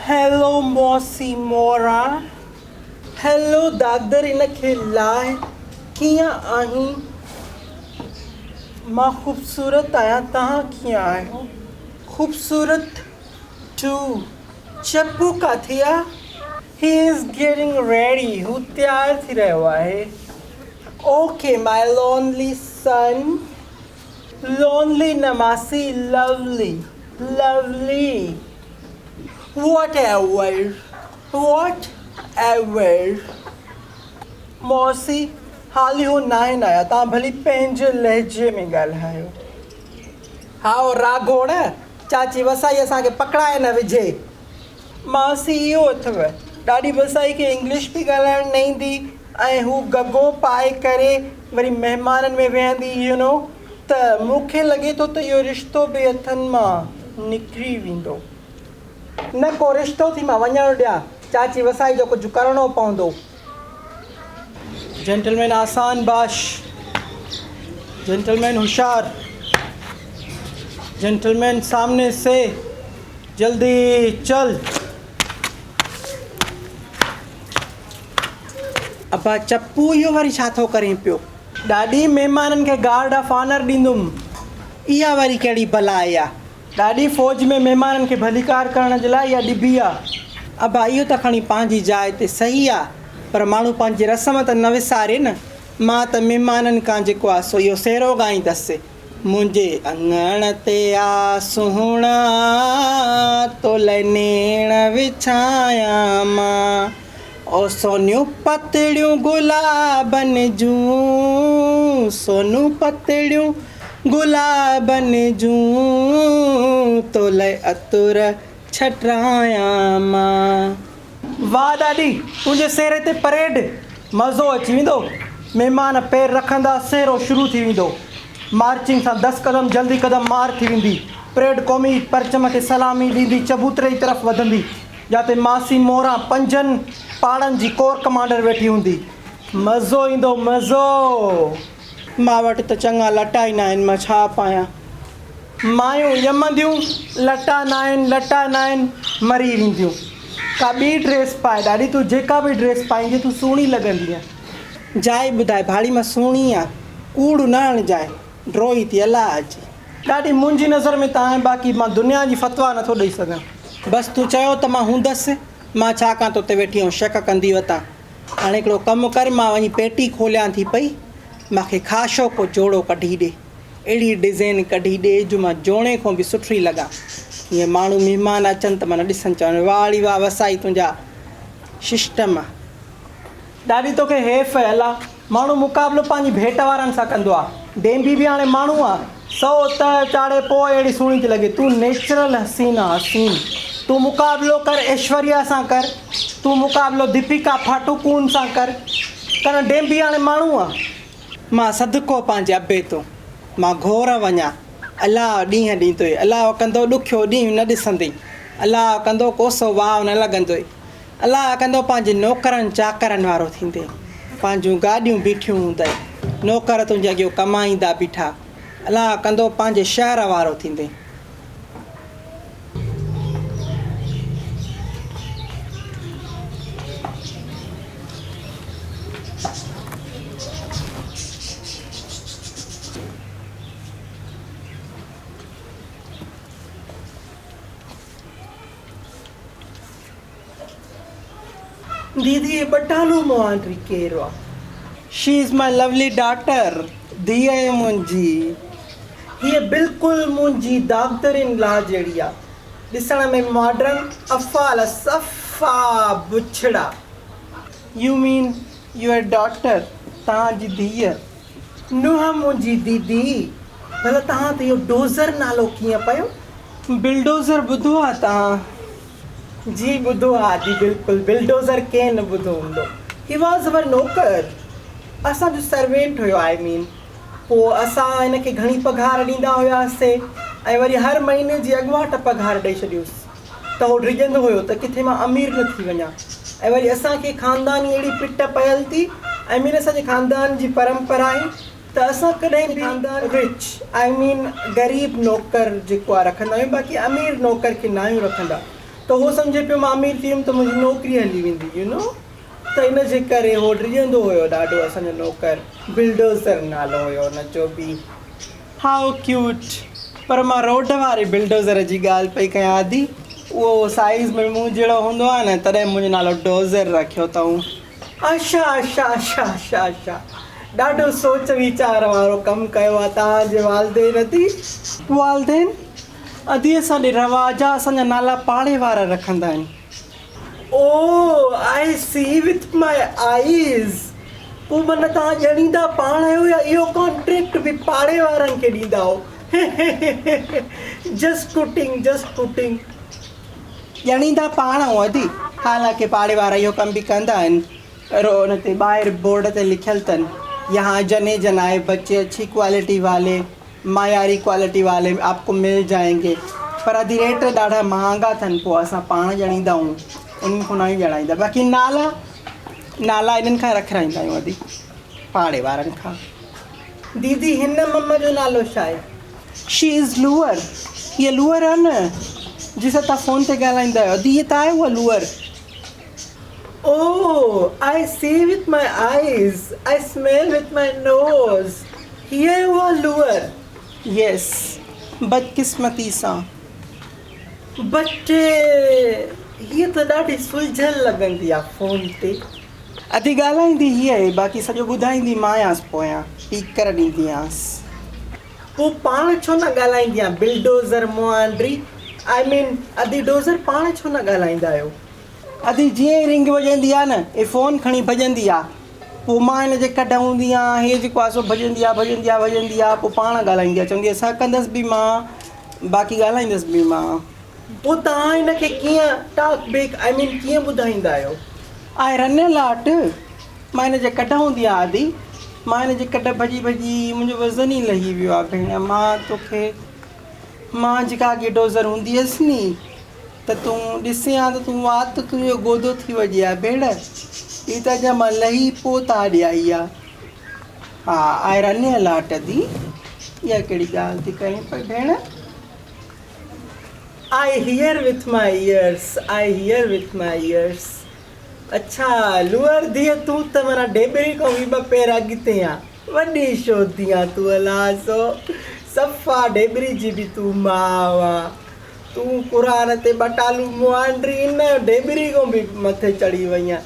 Hello, Masi Moran. Hello, Dagdar inake lai. Kiya ahi? Ma khubsurat aya taha kiya aayo? Khubsurat too. Chappu kathiya? He is getting ready. Hu tyaar thi rayo hai. Okay, my lonely son. Lonely Namasi, lovely. Lovely. Whatever. मौसी हाली हो नाहिन आया तव्हां भली पंहिंजे लहजे में ॻाल्हायो। हाओ राघोड़ चाची वसाई असांखे पकड़ाए न विझे। मासी इहो अथव ॾाढी वसाई खे इंग्लिश बि ॻाल्हाइणु न ईंदी ऐं हू गगो पाए करे वरी महिमाननि में वेहंदी त मूंखे लॻे थो त इहो रिश्तो बि हथनि मां निकिरी वेंदो। न को रिश्तो थी मां वञणु ॾियां चाची वसाई जो कुझु करिणो पवंदो। जेंटलमैन आसान बाश, जेंटलमैन होशियार, जेंटलमैन सामने से, जल्दी चल। अबा चप्पू इहो वरी छा थो करें पियो? ॾाढी महिमाननि खे गार्ड ऑफ ऑनर ॾींदुमि। इहा वरी कहिड़ी भला आहे? ॾाढी फ़ौज में महिमाननि खे भलीकार करण जे लाइ इहा ॾिबी आहे। अबा इहो त खणी पंहिंजी जाइ ते सही आहे, पर माण्हू पंहिंजी रस्म त न विसारे न। मां त महिमाननि खां जेको आहे सो इहो सेरो ॻाईंदसि। मुंहिंजे अङण ते आ सुहिणा तोले नेण विछायां मां, ओ सोनियूं पतड़ियूं गुलाबनि जूं, सोनू पतड़ियूं गुलाबनि जूं, तोले अतुर छटायां मां। वाह ॾाढी तुंहिंजे सेरे ते परेड, मज़ो अची वेंदो। महिमान पैर रखंदा सेरो शुरू थी वेंदो। मार्चिंग सां 10 कदम जल्दी कदम मार थी वेंदी। परेड क़ौमी परचम खे सलामी ॾींदी चबूतरे जी तरफ़ वधंदी, जिते मासी मोरा 5 पहाड़नि जी कोर कमांडर वेठी हूंदी। मज़ो ईंदो मज़ो। मां वटि त चङा लटा ई न आहिनि, मां छा पायां? मायूं ॼमंदियूं लटा न आहिनि मरी वेंदियूं। का ॿी ड्रेस पाए ॾाढी, तूं जेका बि ड्रेस पाईंदी तूं सुहिणी लॻंदी आहे। जाइ ॿुधाए भाड़ी मां सुहिणी आहे, कूड़ न हणजाए, ड्रोई थी अलाह जी। ॾाढी मुंहिंजी नज़र में त आहे, बाक़ी मां दुनिया जी फतवा नथो ॾेई सघां। बसि तूं चयो त मां हूंदसि, मां छाकाणि तोते वेठी ऐं शक कंदी वतां। हाणे हिकिड़ो कमु कर, मां वञी पेटी खोलियां थी पई, मूंखे ख़ासो को जोड़ो कढी ॾे, अहिड़ी डिज़ाइन कढी ॾे जो मां जोड़े खां बि सुठी लॻां। हीअं माण्हू महिमान अचनि त माना ॾिसनि चवनि वाड़ी वाह वसाई तुंहिंजा सिस्टम आहे। ॾाढी तोखे हेफ़ आहे अला, माण्हू मुक़ाबिलो पंहिंजी भेट वारनि सां कंदो आहे। डेंबी बि हाणे माण्हू आहे, 100 त चाढ़े पोइ अहिड़ी सुहिणी थी लॻे। तूं नेचुरल हसीन आहे, हसीन। तूं मुक़ाबिलो कर ऐश्वर्या सां कर, तूं मुक़ाबिलो दीपिका फाटूकून सां कर, कारण डेंबी हाणे माण्हू आहे। मां सदिको पंहिंजे अबे तो मां घोर वञा। अलाह ॾींहुं ॾींदो, अलाह कंदो ॾुखियो ॾींहुं न ॾिसंदई, अलाह कंदो कोसो वाव न लॻंदो, अलाह कंदो पंहिंजे नौकरनि चाकरनि वारो थींदे, पंहिंजूं गाॾियूं बीठियूं हूंदई, नौकर तुंहिंजे अॻियो कमाईंदा बीठा, अलाह कंदो पंहिंजे शहर वारो थींदे। दीदी ये बटालू मोहांड्री केरवा। She is my lovely daughter, धीअ आहे मुंहिंजी। हीअ बिल्कुलु मुंहिंजी दाग़दरिन ला जहिड़ी आहे, ॾिसण में मॉडर्न, अफ़ाल सफ़ा बुछड़ा। यू मीन यूर डॉटर, तव्हांजी धीअ, नुंहुं मुंहिंजी दीदी। भला तव्हां त इहो डोज़र नालो कीअं पियो? बिल्डोज़र ॿुधो आहे तव्हां? जी ॿुधो आहे जी, बिल्कुलु बिल्डोज़र कंहिं न ॿुधो हूंदो। ही वॉज़ अवर नौकर, असांजो सर्वेंट हुयो। आई मीन पोइ असां हिनखे घणी पघार ॾींदा हुआसीं ऐं वरी हर महीने जी अॻुवाट पघार ॾेई छॾियोसि त उहो डिॼंदो हुयो त किथे मां अमीर न थी वञा। ऐं वरी असांखे ख़ानदानी अहिड़ी पिट पयल थी, ऐं मीन असांजे ख़ानदान जी परंपरा आहे त असां कॾहिं बि रिच आई मीन ग़रीब नौकर जेको आहे रखंदा आहियूं, बाक़ी अमीर नौकर खे न आहियूं रखंदा। त उहो सम्झे पियो मां अमीर थी वियुमि त मुंहिंजी नौकिरी हली वेंदी यू नो। त इन जे करे उहो डिॼंदो हुयो ॾाढो असांजो नौकर, बिल्डोज़र नालो हुयो हुनजो बि। हाउ क्यूट। पर मां रोड वारे बिल्डोज़र जी ॻाल्हि पई कयां आदि, उहो साइज़ में मूं जहिड़ो हूंदो आहे न, तॾहिं मुंहिंजो नालो डोज़र रखियो अथऊं। अच्छा अच्छा अच्छा अच्छा अच्छा, ॾाढो सोच वीचार वारो कमु कयो आहे तव्हांजे वालदेन अदी। वालदेन अदी असांजे रवाजा असांजा नाला पाड़े वारा रखंदा आहिनि। ओ आई सी विथ माई आईज़। पोइ माना तव्हां ॼणींदा पाण आहियो या इहो कॉन्ट्रेक्ट बि पाड़े वारनि खे ॾींदा हो? जस्ट कुटिंग। ॼणींदा पाण आहियूं अदी, हालांकि पाड़े वारा इहो कमु बि कंदा आहिनि। हुन ते ॿाहिरि बोर्ड ते लिखियलु अथनि, यहाँ जने जनाए बच्चे अच्छी क्वालिटी वाले मायारी क्वालिटी वाले आपको मिल जाएंगे। पर अदी रेट ॾाढा महांगा अथनि, पोइ असां पाण ॼणींदा आहियूं, उन्हनि खां न ई ॼणाईंदा। बाक़ी नाला इन्हनि खां रखाईंदा आहियूं अदी, पाड़े वारनि खां। दीदी हिन मम्मा जो नालो छा आहे? She is Louvre. हीअ लूअर आहे न जंहिंसां तव्हां फ़ोन ते ॻाल्हाईंदा आहियो, अदी हीअ त आहे उहा Louvre. Oh, I see with my eyes. I smell with my nose. Here was lure. Yes, बदकिस्मती सां। But हीअ त ॾाढी सुलझल लॻंदी आहे फ़ोन ते। अदी ॻाल्हाईंदी हीअ आहे, बाक़ी सॼो ॿुधाईंदी मां आहियांसि पोयां, टीक करे ॾींदी आहियांसि। पोइ पाण छो न ॻाल्हाईंदी आहियां बिल्डोज़र मोआंड्री? आई मीन अदी डोज़र पाण छो न ॻाल्हाईंदा आहियो? अदी जीअं ई रिंग वॼंदी आहे न, हे फ़ोन खणी भॼंदी आहे। पोइ मां हिन जे कढ हूंदी आहियां, हे जेको आहे सो भॼंदी आहे, पोइ पाण ॻाल्हाईंदी आहे, चवंदी आहे असां कंदसि बि मां, बाक़ी ॻाल्हाईंदसि बि मां। पोइ तव्हां हिनखे कीअं टॉक बैक आई मीन कीअं ॿुधाईंदा आहियो? आहे रन लाट, मां हिन जे कढ हूंदी आहे आदि, मां हिन जे कढ भॼी मुंहिंजो वज़न ई लही वियो आहे भेण। मां जेका अॻे डोज़र हूंदी हुअसि नी, त तूं ॾिसे हा त तूं वात त तुंहिंजो गोदो थी वॼी आहे भेण। हीअ त अञा मां लही पोइ ताड़ी आई आहे। हा आहे रन लाट दी, इहा कहिड़ी ॻाल्हि थी कहीं पई भेण? I hear with my years. अच्छा लूअर धीअ, तूं त माना डेबरी खां बि ॿ पैर अॻिते आहे, वॾी छो थी आहे तूं? अलाह सो सफ़ा डेबरी जी बि तूं माउ आहे। तूं क़ुरान ते बटालू मुआंड्री न डेबरी खां बि मथे चढ़ी वई आहे।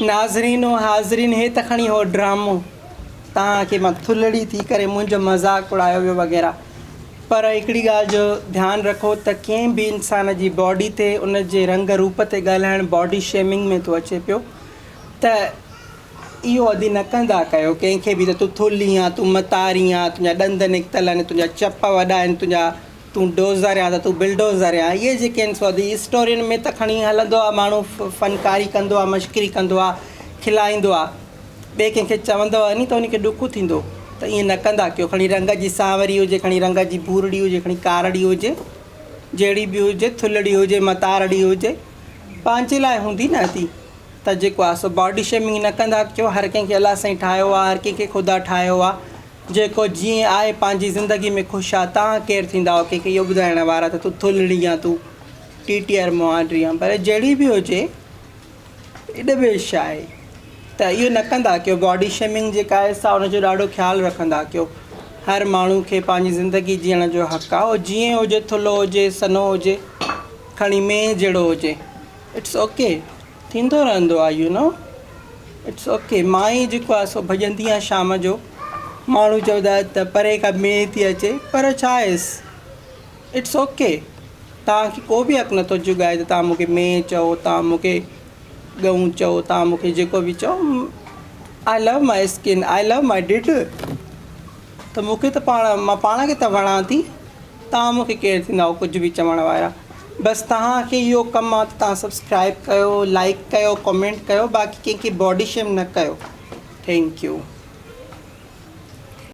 नाज़रीन हाज़रीन, हे त खणी हो ड्रामो तव्हांखे मां थुलड़ी थी करे मुंहिंजो मज़ाक उड़ायो वियो वग़ैरह। पर हिकिड़ी ॻाल्हि जो ध्यानु रखो त कंहिं बि इंसान जी बॉडी ते, उन जे रंग रूप ते ॻाल्हाइणु बॉडी शेमिंग में थो अचे पियो। त इहो अदी न कंदा कयो कंहिंखे बि, त तूं थुली आहे, तूं मतारी आहे, तुंहिंजा ॾंद निकितल आहिनि, तुंहिंजा चप वॾा आहिनि, तूं डोज़र आहे त तूं बिल्डोज़र आहे। इहे जेके आहिनि सो अदी स्टोरियुनि में त खणी हलंदो आहे, माण्हू फ़नकारी कंदो आहे, मश्करी कंदो आहे, खिलाईंदो आहे, ॿिए कंहिंखे चवंदो आहे नी त उनखे ॾुख थींदो। त ईअं न कंदा कयो। खणी रंग जी सांवरी हुजे, खणी रंग जी भूरड़ी हुजे, खणी कारड़ी हुजे, जहिड़ी बि हुजे, थुलड़ी हुजे, मतारड़ी हुजे, पंहिंजे लाइ हूंदी न अदी। त जेको आहे सो बॉडी शेमिंग न कंदा कयो। हर कंहिंखे अलाह साईं ठाहियो आहे, हर कंहिंखे ख़ुदा ठाहियो आहे, जेको जीअं आहे पंहिंजी ज़िंदगी में ख़ुशि आहे। तव्हां केरु थींदा हो कंहिंखे इहो ॿुधाइण वारा त तूं थुलड़ी आहे, तूं टीटीआर मुआंड्री आहे? पर जहिड़ी बि हुजे, एॾे बि छा आहे। त इहो न कंदा कयो। बॉडी शेमिंग जेका आहे सा हुनजो ॾाढो ख़्यालु रखंदा कयो। हर माण्हू खे पंहिंजी ज़िंदगी जीअण जो हक़ आहे, उहो जीअं हुजे, थुलो हुजे, सनो हुजे, खणी में जहिड़ो हुजे, इट्स ओके, थींदो रहंदो आहे यू नो, इट्स ओके। मां ई जेको आहे सो भॼंदी आहियां शाम जो, माण्हू चवंदा त परे खां में थी अचे, पर छा आहेसि, इट्स ओके। तव्हांखे को बि हक़ु नथो जुगाए त तव्हां मूंखे में चओ, तव्हां मूंखे ॻऊं चओ, तव्हां मूंखे जेको बि चओ। I love my skin, I love my did. त मूंखे त मां पाण खे त वणां थी, तव्हां मूंखे केरु थींदा कुझु बि चवण वारा। बसि तव्हांखे इहो कमु आहे त तव्हां सब्सक्राइब कयो, लाइक कयो, कमेंट कयो, बाक़ी कंहिंखे बॉडी शेम न कयो। Thank U.